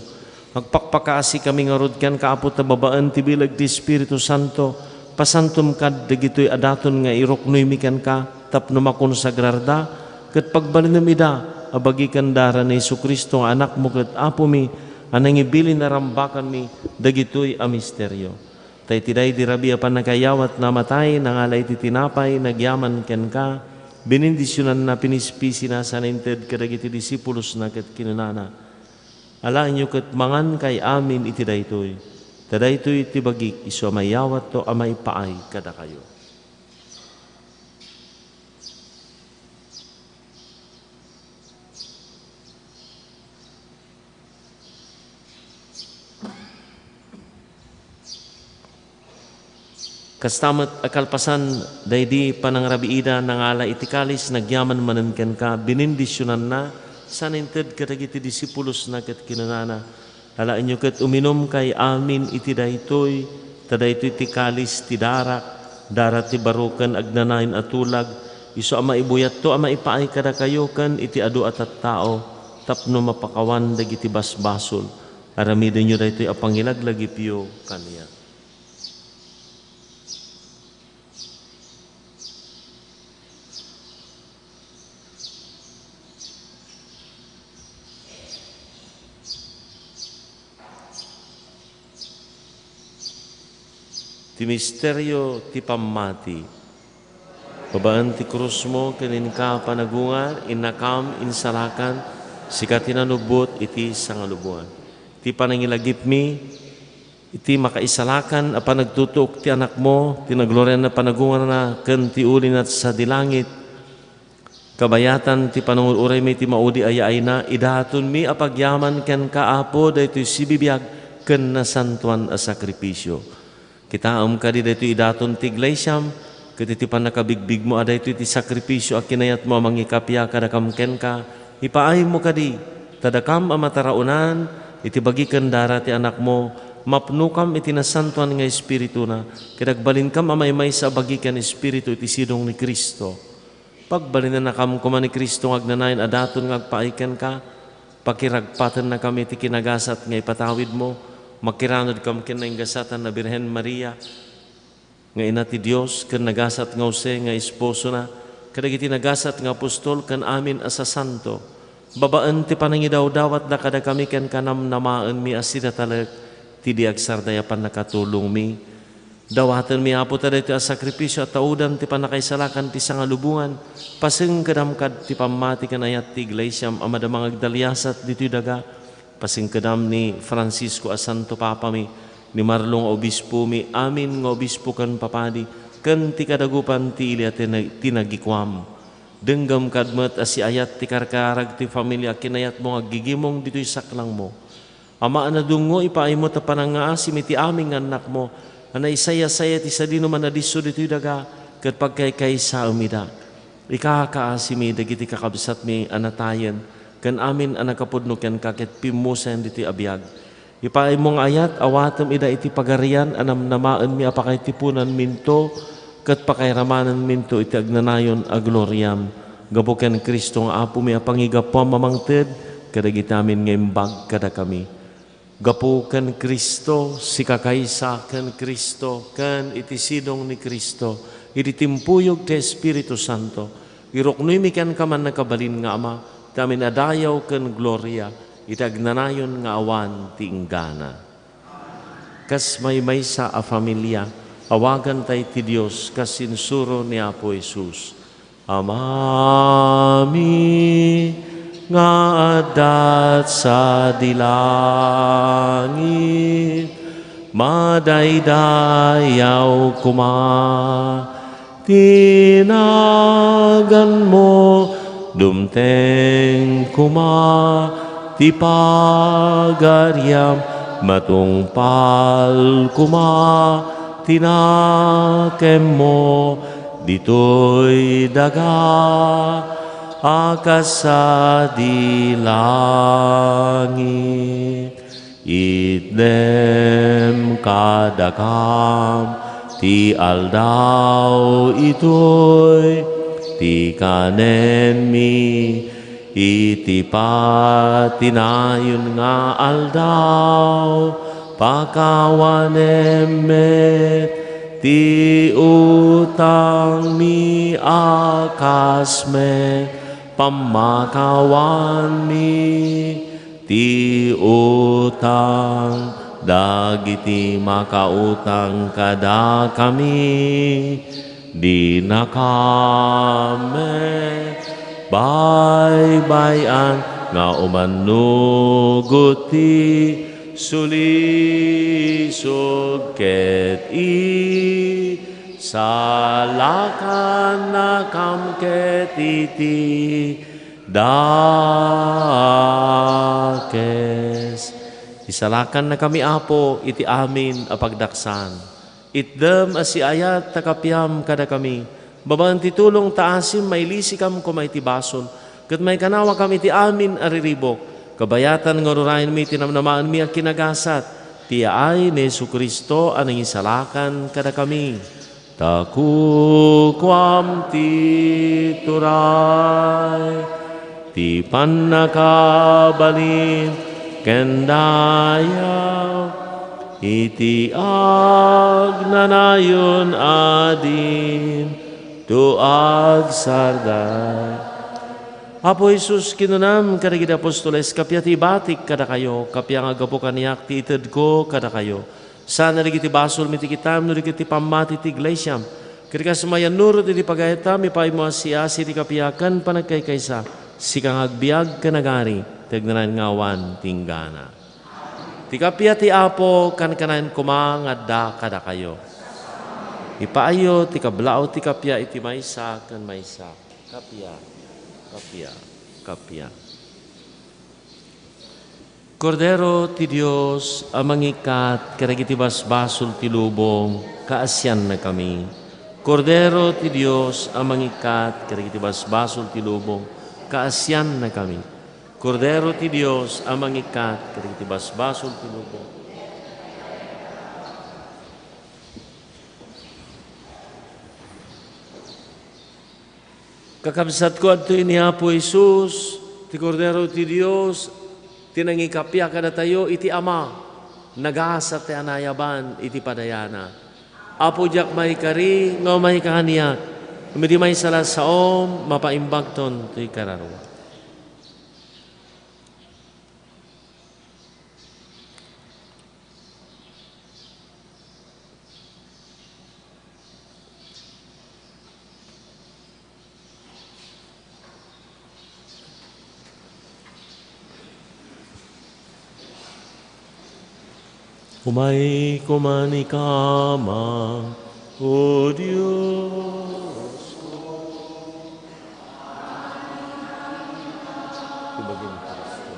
Magpakpakaasi kami nga rod ken kaapot na babaan ti bilag ti Espiritu Santo, pasantom kad dagitoy adaton nga iroknoy mi ken ka, tapno makonsagrarda, ket pagbalinam ida, abagi kandara ni Jesucristo nga anak mo ket Apo mi, anang ibilin na rambakan mi, dagitoy a misteryo. Tay tiday di rabi apan nakayawat namatay, nangalay ti tinapay, nagyaman ken ka, binindisyonan na pinispisi na sa nainted kadagiti disipulos na ket kinunana. Alaan nyo ket mangan kay amin iti daytoy, tadaytoy iti bagik iso amayawat to amay paay kada kayo. Kastamat akalpasan daydi panangrabiida nangala itikalis nagyaman manenken ka, binindisyonan na saninted kadagiti disipulos na ket kinunana. Alaan nyo ket uminom kay amin iti daytoy, tadaytoy ti kalis ti darak ti barukan agnanain atulag, iso ama ibuyat to ama ipaay kada kayo kan iti adu at tao, tapno mapakawan dagiti basbasol, aramiden nyo daytoy apangilaglag ipyo kaniya. Ti misteryo ti pamati. Babaan ti krus mo, kanin ka panagungan, inakam, insalakan, sikat tinanubot, iti sangalubuan. Ti panangilagip mi, iti makaisalakan, apan nagtutuok ti anak mo, tinaglorian na panagungan na, ken ti ulin at sa dilangit, kabayatan ti panangururay mi, ti maudi ayaay na, idahaton mi apagyaman ken kaapo, daytoy sibibiyag, ken nasantuan a sakripisyo. Kitaam ka di dayto idaton ti iglesyam, ket iti panakabigbig mo aday iti sakripisyo a kinayat mo mangikapya kadakam ken ka, ipaay mo kadi, tadakam a mataraunan, iti bagiken dara ti anak mo, mapnukam iti nasantuan nga Espiritu na, kadagbalin kam amaymay sa bagiken Espiritu iti sidong ni Kristo. Pagbalin na nakam kuma ni Kristo agnanayin adaton nga agpaiken ka, pakiragpatan na kami iti kinagasat nga ipatawid mo, makiranod kam ken gasatan na Birhen Maria, nga ina ti Dios, ken nagasat nga Jose nga esposo na, kadagiti nagasat nga apostol ken amin asa santo, babaan ti panangidawdawat da kada kami ken kanam namaan mi asida talek, ti diagsardayapan nakatulong mi, dawatan mi apo taday ti asakripisyo at taudan ti panakaisalakan ti sangalubungan, paseng kadamkad ti pamati kanayat ti iglesyam amadamang agdalyasat dito'y daga, pasingkedam ni Francisco a Santo Papa mi, ni Marlong Obispo mi, amin nga Obispo kan papadi, ken ti kadagupan ti ili at tinagikwam. Denggam kadmet asi ayat ti karkarag ti familia kinayat mo agigimong dito'y saklang mo. Ama na dungo ipaay mo ta panangaasim iti aming anak mo, anay saya-saya ti sadino man adiso dito'y daga, kat pagkaykay sa umida. Ikakaasimi dagiti kakabsat mi anatayen, kan amin anakapudno ken kakit pimusen dito'y abiyag. Ipaay mong ayat, awatem ida iti pagarian, anam namaan mi apakay tipunan minto, kat pakairamanan minto iti agnanayon a gloriam. Gabuken Kristo nga apo mi apangigapom mamangted, kadagiti amin ngaimbag kada kami. Gapuken Kristo, si kakaysa ken Kristo, ken iti sidong ni Kristo, iti timpuyog ti Espiritu Santo. Iroknoy mi ken kaman nakabalin nga Ama, tamin adayaw ken gloria, iti agnanayon nga awan ti inggana. Kas maysa a familia, awagan tay ti Dios kas sinsuro ni Apo Jesus. Amami nga adat sa dilangit, madaydayaw kuma, tinagan mo, dumteng kuma, ti pagaryam, matungpal kuma, tinakem mo, dito'y daga, akas sa dilangit. Itnem kadakam, ti aldaw ito'y, ti kanen mi, iti patinayon nga aldaw, pakawanem met, ti utang mi akas met, pamakawan mi, ti utang, dagiti makautang kada kami, di na kami baybayan nga umanugot ti sulisog ket salakan na kamket iti dakes. Isalakan na kami Apo iti amin a pagdaksan. Itdem asi ayat takapyam kada kami. Babaan ti tulong taasim mailisi kam kumay ti bason. Kat may kanawa kami ti amin ariribok. Kabayatan nga rurayan mi tinamnamaan mi a kinagasat. Ti ay ni Jesucristo anang isalakan kada kami. Takukwam ti turay, ti panakabalin kendayaw, iti agnanayon adin, tuag sarday. Apo Jesus, kinunam kadagiti apostoles, kapya ti batik kada kayo, kapya nga gapo kaniyak ti ited ko kada kayo. Sana rigiti basol miti kitam, no rigiti pamati ti iglesyam. Kaya sumayan nurot iti pagayata, mipay mo asiyasi ti kapiyakan panagkaykaysa, sikang agbiag kanagari, tagnanan ngawan tinggana. Ti kapya ti Apo, kan-kanan kumang adda kada kayo. Ipaayo ti kablao ti kapya iti maysa kan maysa. Kapya, kapya, kapya. Kordero ti Dios amang ikat karagiti basbasol ti lubong kaasyan na kami. Kordero ti Dios amang ikat karagiti basbasol ti lubong kaasyan na kami. Kordero ti Dios amang ikat karagiti basbasol ti lubong. Kakabsat ko adto ni Apo Jesus, ti Kordero ti Dios, tinangikapya kada tayo iti Ama, nagasat ti anayaban iti padayana. Apo jak may kari, nga may kahaniyak, umidi may salas saom, mapaimbagton ti kararwa. Kumay kumani kama, O Diyos ko. Ibagin Kristo.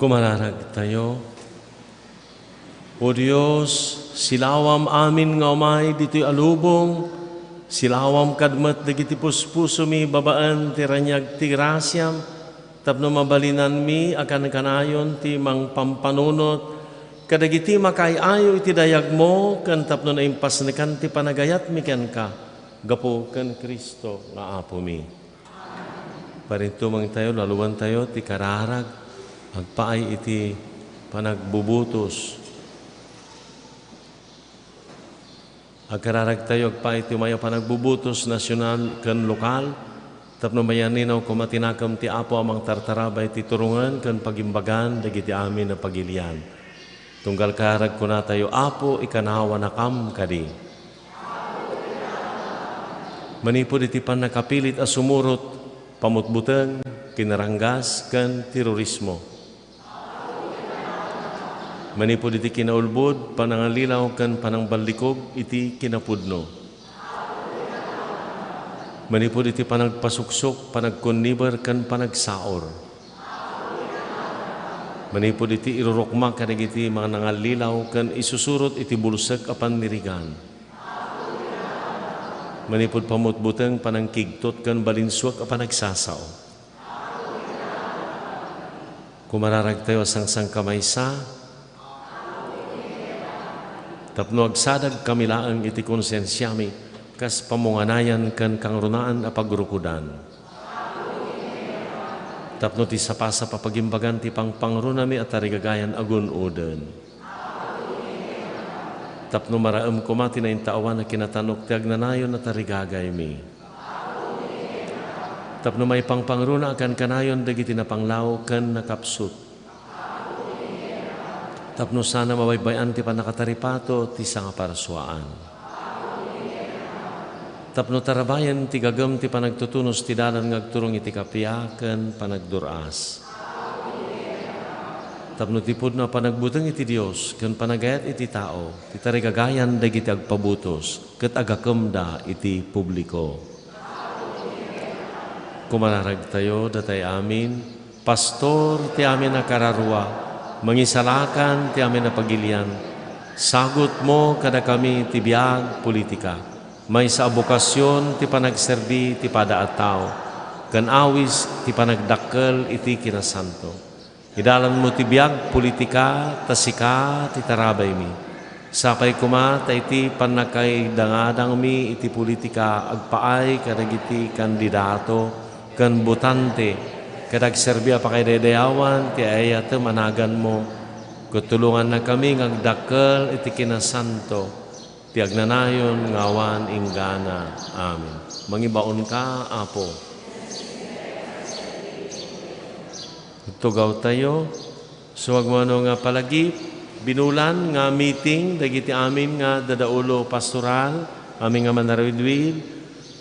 Kumararag tayo. O Diyos, silawam amin nga umay dito'y alubong, silawam kadmat dagiti puspuso mi babaan ti ranyag ti grasyam, tapno mabalinan mi akan kanayon ti mang pampanunot, kadagiti makayayo iti dayag mo, kan tapno na impasnikan ti panagayat mi ken ka, gapo ken Kristo nga apo mi. Parinto mang tayo, laluan tayo, ti kararag, agpaay iti panagbubutos. Agkararag tayo, agpaay iti maya panagbubutos nasyonal ken lokal, tapno mayaninaw kumatinakam ti apo amang tartarabay ti turungan ken pagimbagan dagiti amin na pagilian. Tunggal karag ko na tayo, apo ikanawa nakam kadi. Manipod iti panakapilit a sumurot, pamutbuteng, kinaranggas, ken terorismo. Manipod iti kinaulbod, panangalilaw, ken panangbalikog, iti kinapudno. Manipod iti panagpasuksok, panagkonniber, ken panagsaor. Manipod iti irurukma, kadagiti mga nangalilaw, ken isusurot iti bulsek a panirigan. Manipod pamutbuteng, panangkigtot, ken balinswak a panagsasao. Kumararag tayo sang kamaysa, tapno agsadag kamilaang iti konsensyami, kas pamunganayan ken kangrunaan a pagrukudan. Tapno ti sapasa papagimbagan ti pangpangrunami at tarigagayan agun uden. Tapno maraem kumati na intawan na kinatanok ti agnanayon at tarigagay mi. Tapno may pangpangruna akan kanayon dagiti na panglaw ken nakapsut. Tapno sana mabaybayan ti panakataripato ti sanga parsuaan. Tapno tarabayan ti gagam ti panagtutunos ti dalan ngagturong iti kapiaken panagduras. Tapno ti pudno panagbuteng iti Dios ken panagayat iti tao, ti tarigagayan dagiti agpabutos ket agakemda iti publiko. Kumararag tayo datay amin, pastor ti amin na kararua, mangisalakan ti amin na pagilian, sagot mo kada kami ti biag politika, may sa abokasyon ti panagserbi ti pada at tao, kan awis ti panagdakkel iti kinasanto. Idalan mo ti biag politika, tasika ti tarabay mi. Sapay kuma ta iti panakay dangadang mi iti politika, agpaay kadagiti kandidato, kan botante, kadag serbia pa kay dedeyawan, ti ayate managan mo, kutulungan na kami ngagdakkel iti kinasanto, ti agnanayon ngawan inggana. Amen. Mangibaon ka, Apo. Tugaw tayo, suwag mo nga palagi, binulan nga meeting, dagiti amin nga dadaulo pastoral, amin nga manarawidwid,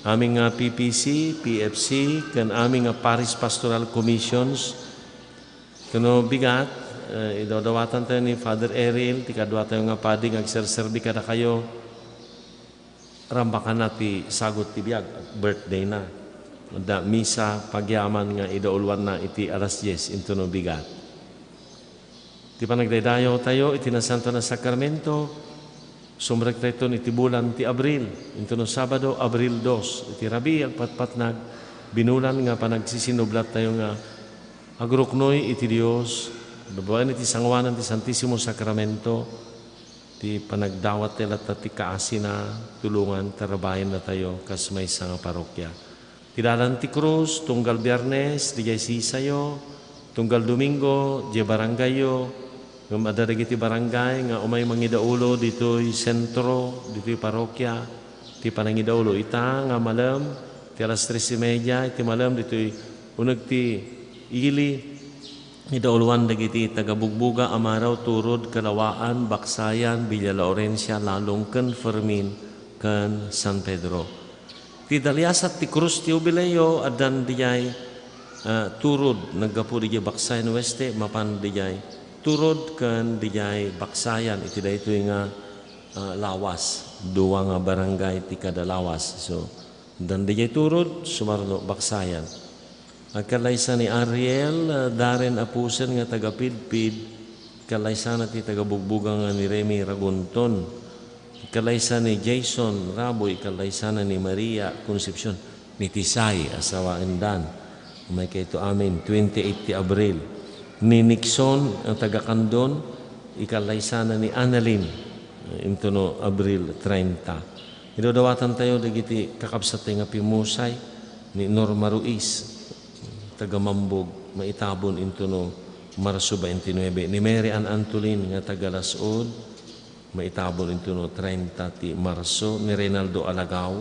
aming PPC, PFC, kan aming Paris Pastoral Commissions. Kano bigat, idawdawatan tayo ni Father Eril, tikadwa tayo nga padi, agserserbi kada kayo, rambakan na ti sagot ti biag, birthday na. Da misa, pagyaman nga idaulwan na iti alas 10, into no bigat. Ti panagdaydayo tayo, iti nasanto na sakramento, sumrek tayo iti bulan ti Abril, into no Sabado, Abril 2, iti rabi, agpatpatnag, binulan nga panagsisinublat tayo nga, agruknoy iti Dios, babaan iti sangwanan ti Santissimo Sacramento, ti panagdawat tila ti kaasi na tulungan, tarabayan na tayo, kas may nga parokya. Tidalan ti Cruz, tunggal Biyernes, di jay sisayo, tunggal Domingo, di barangayo, ng madaragiti barangay, nga umay mangidaulo, dito'y sentro, dito'y parokya, ti panangidaulo. Ita nga malam, ti alas 3:30, iti malam, dito'y unag ti ili, idauluan dagiti tagabugbuga, amaraw, turod, kalawaan, baksayan, Villa Laurencia, lalong ken Fermin, ken San Pedro. Ti dalyasat ti Cruz ti Jubileo, adan dijay turod, naggapu dijay baksayan weste, mapan dijay turod ken dijay baksayan, iti daytoy nga lawas, duwa nga barangay ti kada lawas. So, dan dijay turod, sumarno baksayan. Agkalaysa ni Ariel, Darren Apusen nga taga Pidpid, kalaysa na ti taga Bugbugan nga ni Remy Ragunton, kalaysa ni Jason Raboy, kalaysa na ni Maria Concepcion, ni Tisay, asawa Endan, may kayo amin, 28 ti Abril, ni Nixon, ang taga Kandon, ikalaysa na ni Annalyn, intuno Abril 30. Idodawatan tayo, dagiti kakabsat nga pimusay, ni Norma Ruiz, taga Mambog, maitabon into no Marso 29. Ni Mary Ann Antolin nga taga Lasod, maitabon into no 30 ti Marso. Ni Reynaldo Alagaw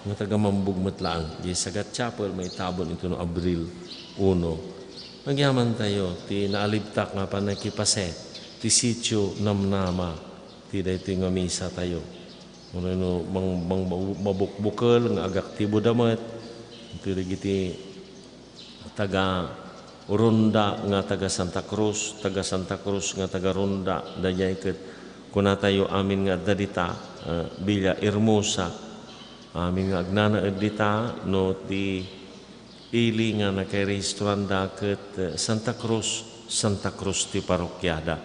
nga taga Mambog Matlaang, di Sagat Chapel, maitabon into no Abril 1. Nagyaman tayo ti naalibtak nga panakipaset ti sitio Namnama, ti dayto nga misa tayo. Ano mabukbukal nga agaktibo damat, ito digiti taga Ronda nga taga Santa Cruz nga taga Ronda, dayay ket kuna tayo amin nga dadita Villa Hermosa, amin nga agnana dita no ti ili nga nakarehistranda ket Santa Cruz ti parokyada.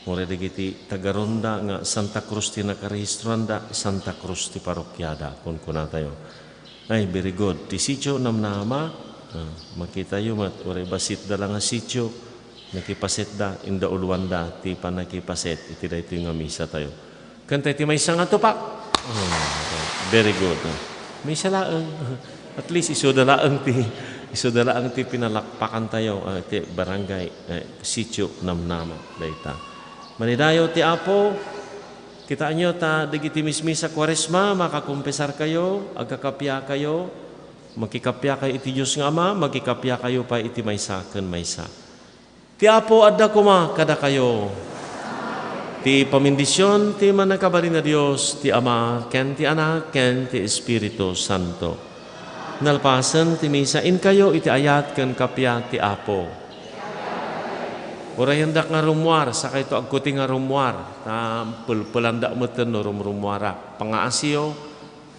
Mura digiti taga Ronda nga Santa Cruz ti nakarehistranda, Santa Cruz ti parokyada kun kuna tayo. Ay, very good. Ti sitio Namnama, makita yung oray basit da lang nga sitio, nakipaset da, inda ulwanda, ti panakipaset, iti da ito yung misa tayo. Kanta iti may isang atupak. Very good. May isa laang. At least iso da laang ti pinalakpakan tayo, ti barangay, sitio Namnama. Dayta. Manidayo ti Apo, kita nyo ta digiti mismisa Kwaresma, makakumpesar kayo, agkakapya kayo, makikapya kayo iti Diyos nga Ama, makikapya kayo pa iti maysa ken maysa. Ti Apo adda kuma kada kayo. Ti pamindisyon ti manakabari na Dios, ti Ama ken ti Anak ken ti Espiritu Santo. Nalpasen ti misa in kayo iti ayat ken kapya ti Apo. Oray hendak nga rumwar, sakay ito agkuti nga rumwar, ta pulpulanda mo ten no rumwara. Pangaasiyo,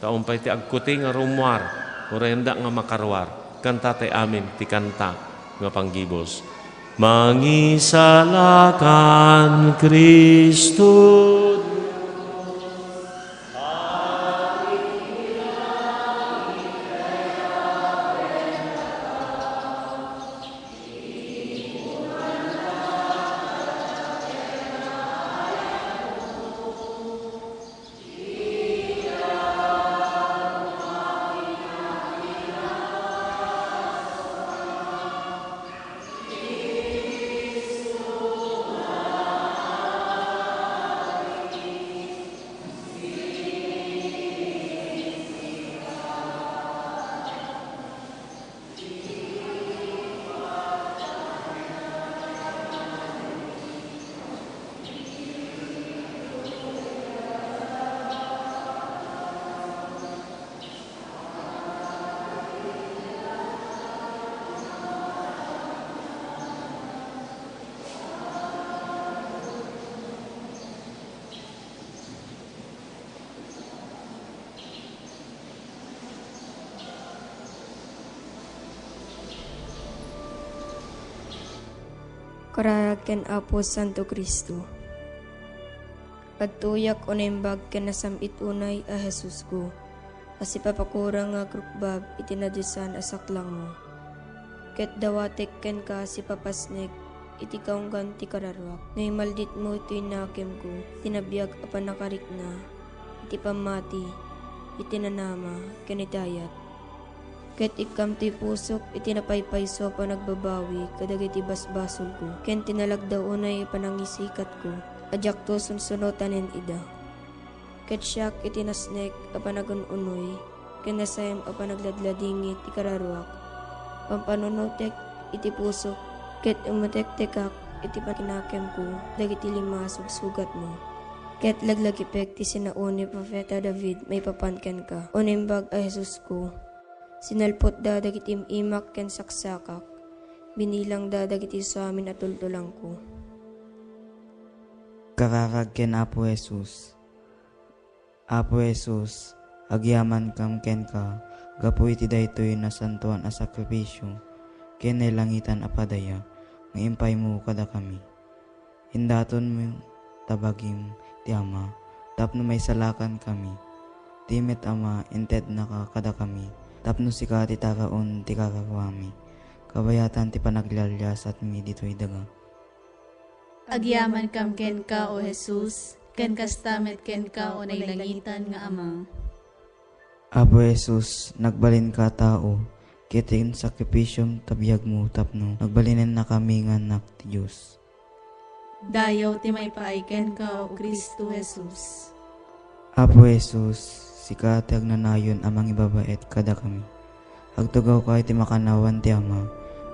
taumpay ti agkuti nga rumwar, oray hendak nga makarwar. Kanta tay amin, ti kanta nga panggibos. Mangisalakan Kristo. Kararag ken Apo Santo Kristo. Pagtuyak onembag ken nasamit unay a Jesus ko. Asi papakurang nga krukbab itinadusan asaklang mo. Ket dawatek ken ka si papasnek iti kaunggan ti kararwak. Ngay maldit mo iti nakem ko, tinabiyag apan nakarik na, iti pamati, iti nanama, ken itayat. Ket ikam ti pusok iti napaypayso pa nagbabawi kadag iti basbasol ko. Ken tinalagdaw unay panangisikat ko. Ajak to sunsunotanen ida. Ket siyak iti nasnek a panagununoy. Ken nasayam a panagladladingit ti kararwak. Pampanunutek iti pusok. Ket umutek-tekak iti pakinakem ko. Dagiti lima sugsugat mo. Ket laglagipek ti sinauni Propeta David may papanken ka. Unimbag a Jesus ko. Sinalpot da dagiti imak ken saksakak, binilang da dagiti sa amin at tultulang ko. Kararag ken Apo Jesus. Apo Jesus, agyaman kam ken ka, gapu iti daytoy na santuan a sakripisyo, ken langitan apadaya, nga impay mo kada kami. Hindaton mo tabagim ti Ama, tapno may salakan kami. Timet Ama, inted na ka kada kami, tapno sika ti takaon ti kakawami. Kabayatan ti panaglalyas at mi dito'y daga. Agyaman kam ken ka, O Jesus, ken kastamet ken ka, o nailangitan nga Ama. Apo Jesus, nagbalin ka tao, kitin sakripisyong tabiyag mo tapno, nagbalinin na kami nga anak ti Diyos. Dayaw ti may paaiken ka, O Kristo Jesus. Apo Jesus, sika ti agnanayon amang ibabait kada kami. Agtugaw ka ti makanawan ti Ama,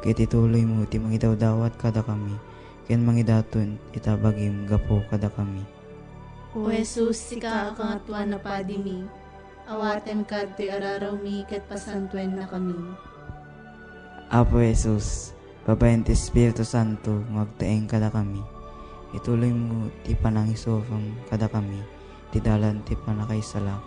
kiti tuloy mo ti mangidawdawat kada kami, ken mangidaton itabagim gapo kada kami. O Jesus, sika akangatuan na padimi, awaten ka ti araraw mi ket pasantuen na kami. Apo Jesus, babayan ti Espiritu Santo, magtaeng kada kami. Ituloy mo ti panangisofang kada kami, ti dalan ti panakaisala.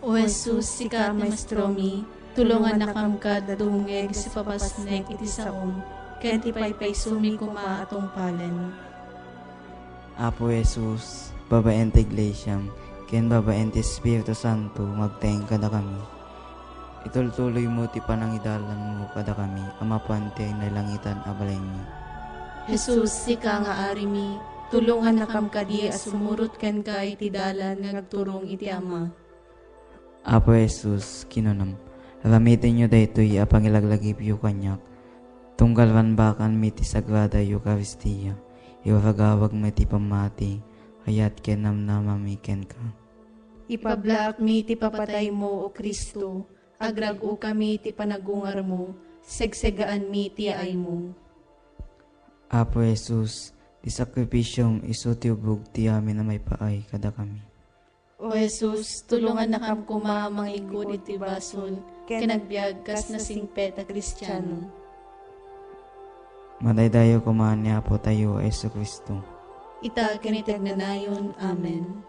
O Jesus, sika maestro mi, tulungan na kam ka dungeg si papasnek iti saom, ken ti paypaysumi kuma atong palen. Apo Jesus, babayan ti Iglesiam, ken babayan ti Espiritu Santo, magtaeng kada kami. Itultuloy mo ti panangidalan mo kada kami, amapuan ti nailangitan abalay mi. Jesus, sika nga ari mi, tulungan na kam kadi as sumurot ken ka iti dalan nga nagturong iti Ama. Apo Jesus, kinunam, alamitin nyo daytoy apangilaglagip yu kanyak, tunggalwan bakan mi ti Sagrada Eucharistia, iwagawag mi ti pamati, hayat ken namnamami ken ka. Ipablak mi ti papatay mo, O Kristo, agrago kami ti panagungar mo, segsegaan mi ti ay mo. Apo Jesus, ti sakripisyong iso ti ubog ti amin na may paay kada kami. O Jesus, tulungan na kam kuma mangikod iti basol, kinagbiag kas na singpet a Kristiyano. Madaydayo kumaan ni Apo tayo, Yesu Kristo. Ita kinitag na nayon. Amen.